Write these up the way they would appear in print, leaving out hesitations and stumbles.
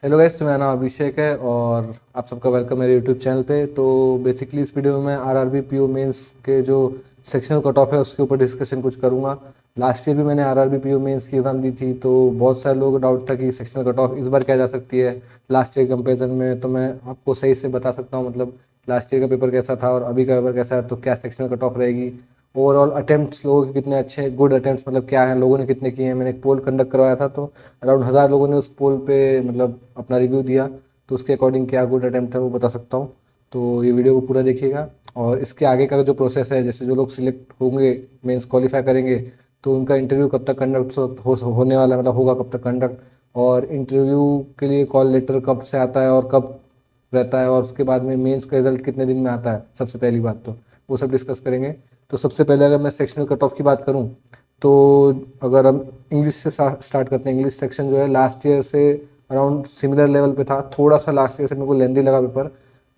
Hello guys, तो मेरा नाम अभिषेक है और आप सबका वेलकम मेरे यूट्यूब चैनल पे। तो बेसिकली इस वीडियो में मैं आरआरबी पीओ मेंस के जो सेक्शनल कट ऑफ है उसके ऊपर डिस्कशन कुछ करूंगा। लास्ट ईयर भी मैंने आरआरबी पीओ मेंस की एग्ज़ाम दी थी, तो बहुत सारे लोगों को डाउट था कि सेक्शनल कट ऑफ इस बार क्या जा सकती है लास्ट ईयर कंपेरिजन में। तो मैं आपको सही से बता सकता हूँ, मतलब लास्ट ईयर का पेपर कैसा था और अभी का पेपर कैसा है, तो क्या सेक्शनल कट ऑफ रहेगी। ओवरऑल अटेम्प्ट्स लोगों के कितने अच्छे गुड अटेम्प्ट्स मतलब क्या है, लोगों ने कितने किए हैं। मैंने एक पोल कंडक्ट करवाया था, तो अराउंड 1000 लोगों ने उस पोल पे मतलब अपना रिव्यू दिया। तो उसके अकॉर्डिंग क्या गुड अटेम्प्ट है वो बता सकता हूँ। तो ये वीडियो को पूरा देखिएगा। और इसके आगे का जो प्रोसेस है, जैसे जो लोग सिलेक्ट होंगे, मेंस क्वालिफाई करेंगे, तो उनका इंटरव्यू कब तक कंडक्ट होने वाला है, मतलब होगा कब तक कंडक्ट, और इंटरव्यू के लिए कॉल लेटर कब से आता है और कब रहता है, और उसके बाद में मेंस का रिजल्ट कितने दिन में आता है, सबसे पहली बात तो वो सब डिस्कस करेंगे। तो सबसे पहले अगर मैं सेक्शनल कट ऑफ की बात करूं, तो अगर हम इंग्लिश से स्टार्ट करते हैं। इंग्लिश सेक्शन जो है लास्ट ईयर से अराउंड सिमिलर लेवल पे था, थोड़ा सा लास्ट ईयर से मेरे को लेंदी लगा पेपर।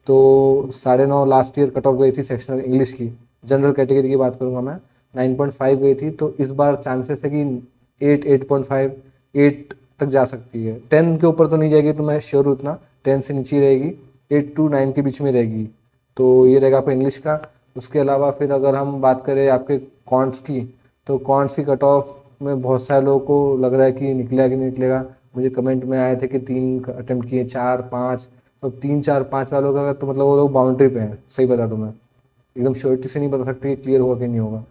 तो 9.5 लास्ट ईयर कट ऑफ गई थी सेक्शनल इंग्लिश की। जनरल कैटेगरी की बात करूंगा मैं, 9.5 गई थी। तो इस बार चांसेस है कि 8.5 8 तक जा सकती है। 10 के ऊपर तो नहीं जाएगी, तो मैं श्योर हूँ इतना, 10 से नीचे रहेगी, 8 to 9 के बीच में रहेगी। तो ये रहेगा आपका इंग्लिश का। उसके अलावा फिर अगर हम बात करें आपके कॉन्ट्स की, तो कॉन्ट्स की कट ऑफ में बहुत सारे लोगों को लग रहा है कि निकलेगा कि नहीं निकलेगा। मुझे कमेंट में आए थे कि 3 अटेम्प्ट किए, 4 5। तो 3 4 5 वालों का तो मतलब वो लोग बाउंड्री पे हैं, सही बता दूं मैं। एकदम श्योरिटी से नहीं बता सकते कि क्लियर होगा कि नहीं होगा।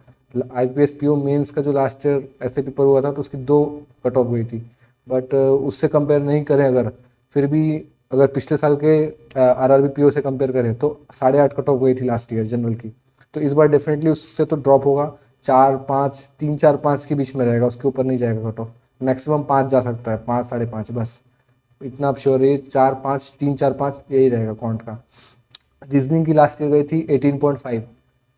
आईपीएस पीओ मेंस का जो लास्ट ईयर ऐसे पेपर हुआ था, तो उसकी 2 कट ऑफ गई थी। बट उससे कंपेयर नहीं करें अगर, फिर भी अगर पिछले साल के आरआरबी पीओ से कंपेयर करें, तो 8.5 कट ऑफ गई थी लास्ट ईयर जनरल की। तो इस बार डेफिनेटली उससे तो ड्रॉप होगा। 4 5 3 4 5 के बीच में रहेगा, उसके ऊपर नहीं जाएगा कट ऑफ। मैक्सिमम 5 जा सकता है, 5 5.5 बस। इतना आप श्योर है, 4 5 3 4 5 यही रहेगा कॉन्ट का। रीजनिंग की लास्ट ईयर गई थी 18.5।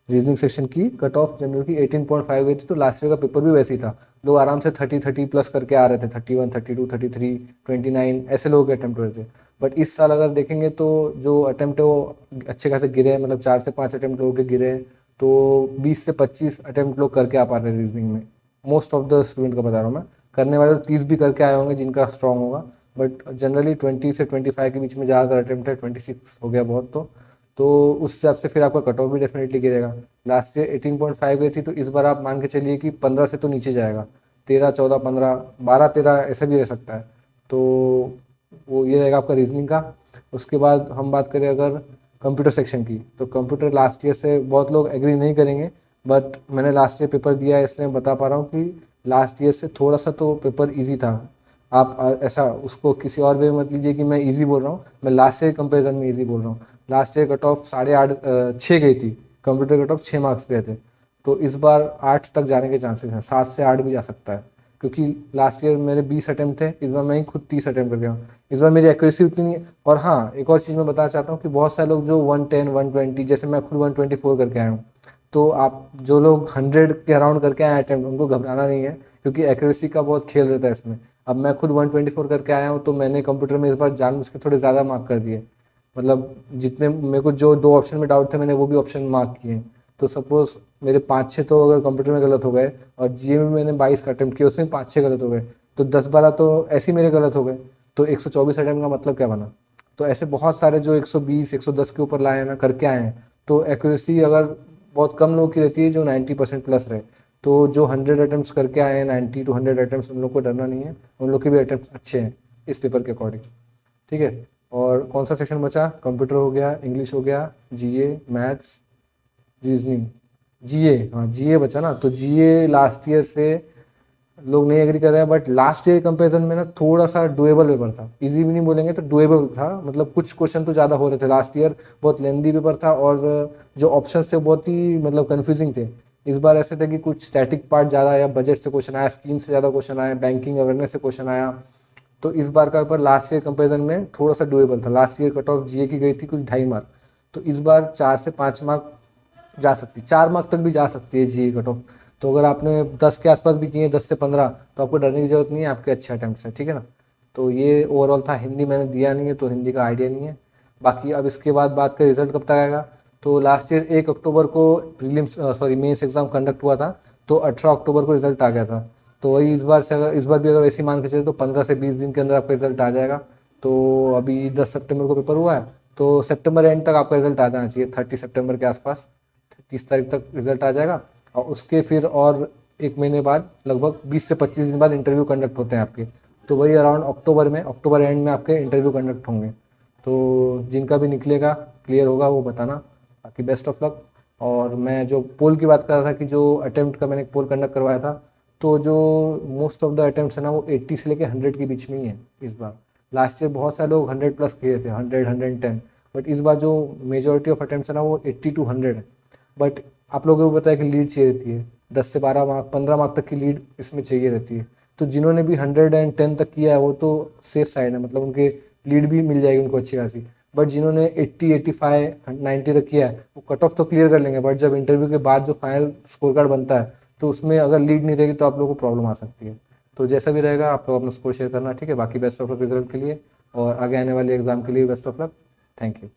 रीजनिंग सेक्शन की कट ऑफ जनरल की 18.5 गई थी। तो लास्ट ईयर का पेपर भी वैसे ही था, लोग आराम से 30 प्लस करके आ रहे थे, 31 32 33 29 ऐसे लोगों के अटैम्प्ट हो रहे थे। बट इस साल अगर देखेंगे तो जो अटैम्प्ट है वो अच्छे खासे गिरे हैं, मतलब 4 से 5 अटैम्प्ट लोगों के गिरे हैं। तो 20 से 25 अटैम्प्ट लोग करके आ पा रहे हैं रीजनिंग में। मोस्ट ऑफ द स्टूडेंट का बता रहा हूँ मैं। करने वाले तो 30 भी करके आए होंगे जिनका स्ट्रांग होगा। बट जनरली 20 से 25 के बीच में ज़्यादातर अटैम्प्ट है, 26 हो गया बहुत। तो उस हिसाब से फिर आपका कट ऑफ भी डेफिनेटली गिरेगा। लास्ट ईयर 18.5 गई थी, तो इस बार आप मान के चलिए कि 15 से तो नीचे जाएगा। 13 14 15 12 13 ऐसा भी रह सकता है। तो वो ये रहेगा आपका रीजनिंग का। उसके बाद हम बात करें अगर कंप्यूटर सेक्शन की, तो कंप्यूटर लास्ट ईयर से बहुत लोग एग्री नहीं करेंगे। बट मैंने लास्ट ईयर पेपर दिया है, इसलिए मैं बता पा रहा हूँ कि लास्ट ईयर से थोड़ा सा तो पेपर ईजी था। आप ऐसा उसको किसी और वे मत लीजिए कि मैं इजी बोल रहा हूँ, मैं लास्ट ईयर कंपेरिजन में इजी बोल रहा हूँ। लास्ट ईयर कट ऑफ 8.5 6 गई थी। कंप्यूटर कट ऑफ 6 मार्क्स गए थे। तो इस बार 8 तक जाने के चांसेस हैं, 7 से 8 भी जा सकता है। क्योंकि लास्ट ईयर मेरे 20 अटैम्प्ट थे, इस बार मैं ही खुद 30 अटैम्प्ट कर गया हूँ। इस बार मेरी एक्यूरेसी उतनी नहीं है। और हाँ, एक और चीज़ मैं बताना चाहता हूँ कि बहुत सारे लोग जो 110 120, जैसे मैं खुद 124 करके आया हूँ। तो आप जो लोग 100 के अराउंड करके आए अटैम्प्ट, उनको घबराना नहीं है, क्योंकि एक्यूरेसी का बहुत खेल रहता है इसमें। अब मैं खुद 124 करके आया हूँ, तो मैंने कंप्यूटर में इस बार जानबूझ के थोड़े ज़्यादा मार्क कर दिए। मतलब जितने मेरे को जो 2 ऑप्शन में डाउट थे, मैंने वो भी ऑप्शन मार्क किए। तो सपोज मेरे 5 6 तो अगर कंप्यूटर में गलत हो गए, और जीए में मैंने 22 का अटैम्प्ट किया, उसमें 5 6 गलत हो गए, तो 10 12 तो ऐसे ही मेरे गलत हो गए। तो 124 अटैम्प्ट का मतलब क्या बना। तो ऐसे बहुत सारे जो 120 110 के ऊपर लाए हैं ना, करके आए हैं। तो एक्यूरेसी अगर बहुत कम लोगों की रहती है जो 90% प्लस रहे। तो जो 100 अटैम्प्ट करके आए हैं, 90 to 100 अटैम्प्ट, उन लोग को डरना नहीं है। उन लोग के भी अटैम्प्ट अच्छे हैं इस पेपर के अकॉर्डिंग। ठीक है। और कौन सा सेक्शन बचा, कंप्यूटर हो गया, इंग्लिश हो गया, जीए, मैथ्स, रीजनिंग, जीए। हाँ, जीए बचा ना। तो जीए लास्ट ईयर से लोग नहीं एग्री कर रहे हैं, बट लास्ट ईयर कंपैरिजन में ना थोड़ा सा डुएबल पेपर था। इजी भी नहीं बोलेंगे तो डुएबल था, मतलब कुछ क्वेश्चन तो ज़्यादा हो रहे थे। लास्ट ईयर बहुत लेंदी पेपर था, और जो ऑप्शंस थे बहुत ही मतलब कन्फ्यूजिंग थे। इस बार ऐसे थे कि कुछ स्टैटिक पार्ट ज़्यादा आया, बजट से क्वेश्चन आया, स्कीम से ज़्यादा क्वेश्चन आया, बैंकिंग अवेयरनेस से क्वेश्चन आया। तो इस बार का पेपर लास्ट ईयर कंपेरिजन में थोड़ा सा डुएबल था। लास्ट ईयर कट ऑफ जीए की गई थी कुछ 2.5 मार्क। तो इस बार 4 से 5 मार्क जा सकती, 4 मार्क तक भी जा सकती है जीए कट ऑफ। तो अगर आपने 10 के आसपास भी किए, 10 से 15, तो आपको डरने की जरूरत नहीं है, आपके अच्छे अटैम्प्ट हैं। ठीक है ना। तो ये ओवरऑल था। हिंदी मैंने दिया नहीं है, तो हिंदी का आइडिया नहीं है। बाकी अब इसके बाद बात करें रिजल्ट कब तक आएगा। तो लास्ट ईयर 1 अक्टूबर को prelims sorry mains exam conduct हुआ था। तो 18 अक्टूबर को रिजल्ट आ गया था। तो वही इस बार से, अगर इस बार भी अगर ऐसे ही मान के चले, तो 15 से 20 दिन के अंदर आपका रिजल्ट आ जाएगा। तो अभी 10 सितंबर को पेपर हुआ है, तो सितंबर एंड तक आपका रिजल्ट आ जाना चाहिए, 30 सितंबर के आसपास, 30 तारीख तक रिजल्ट आ जाएगा। और उसके फिर और एक महीने बाद लगभग 20 से 25 दिन बाद इंटरव्यू कंडक्ट होते हैं आपके। तो वही अराउंड अक्टूबर में, अक्टूबर एंड में आपके इंटरव्यू कंडक्ट होंगे। तो जिनका भी निकलेगा, क्लियर होगा, वो बताना। बाकी बेस्ट ऑफ लक। और मैं जो पोल की बात कर रहा था कि जो अटेम्प्ट का मैंने पोल कंडक्ट करवाया था, तो जो मोस्ट ऑफ द अटेम्प्ट्स है ना वो 80 से लेके 100 के बीच में ही है इस बार। लास्ट ईयर बहुत सारे लोग 100 प्लस किए थे, 100 110, बट इस बार जो मेजोरिटी ऑफ अटेम्प्ट्स है ना वो 80 to 100 है। बट आप लोगों को पता है कि लीड चाहिए रहती है, 10 से 12 मार्क, 15 मार्क तक की लीड इसमें चाहिए रहती है। तो जिन्होंने भी 110 तक किया है वो तो सेफ साइड है, मतलब उनके लीड भी मिल जाएगी उनको अच्छी खासी। बट जिन्होंने 80 85 90 तक किया है वो कट ऑफ तो क्लियर कर लेंगे, बट जब इंटरव्यू के बाद जो फाइनल स्कोर कार्ड बनता है तो उसमें अगर लीड नहीं रहेगी तो आप लोगों को प्रॉब्लम आ सकती है। तो जैसा भी रहेगा आप लोग अपना स्कोर शेयर करना, ठीक है। बाकी बेस्ट ऑफ लक रिजल्ट के लिए और आगे आने वाले एग्जाम के लिए best of luck. Thank you.